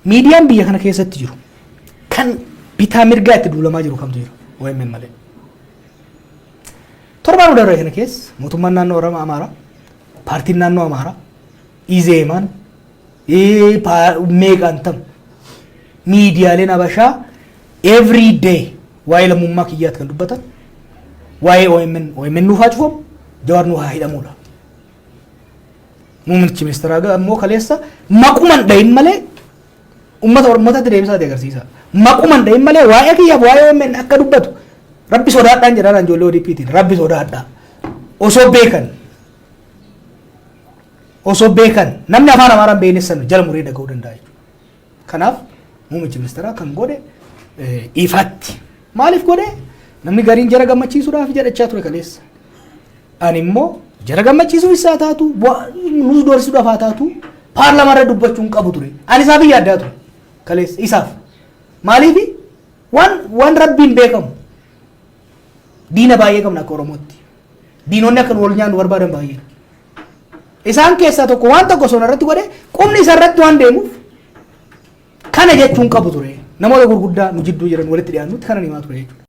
miidiyaan biyya kana keessatti jiru kan bitaa mirgaa itti duulamaa jiru kamtu jiru OMN malee. Torbaan darbe kana keessa mootummaan naannoo Oromoo Amaaraa, paartiin naannoo Amaaraa, Izeemaan, meeqaan tam miidiyaaleen Habashaa every day waa'ee lammummaa kiyyaatti kan dubbatan waa'ee OMN nuuf haa cufamu, Jawaar nuuf haa hidhamudha. Muummichi ministeeraa ammoo kaleessa maquman dhahin malee ummata Oromootaatti deebisaa agarsiisa. Maquman dhahin malee waa'ee kiyyaaf waa'ee OMN akka dubbatu Rabbi sodaadhaan jedhaan ijoollee ODP'tiin Rabbi sodaadhaa. Osoo beekan namni afaan Amaaraan beenessan jala muree dhaga'uu danda'a jechuudha. Kanaaf muummichi ministeeraa kan godhe ifaatti. Maaliif godhe? Namni gariin jara gammachiisuudhaaf jedhachaa ture kaleessa. Ani immoo jara gammachiisuuf isaa taatu nuus doorsuudhaaf haa taatu paarlamaarra dubbachuun qabu ture. Ani isaaf yaaddaa ture kaleessa isaaf. Maaliif waan Rabbiin beekamu diina baay'ee qabna akka Oromootti. Diinonni akka wal nyaannu barbaadan baay'ee. Isaan keessaa tokko waan tokko osoo irratti godhe qubni isa irratti waan deemuuf kana jechuun qabu ture. Namoota gurguddaa nu jidduu jiran walitti dhiyaannutti kana himaa ture jechuudha.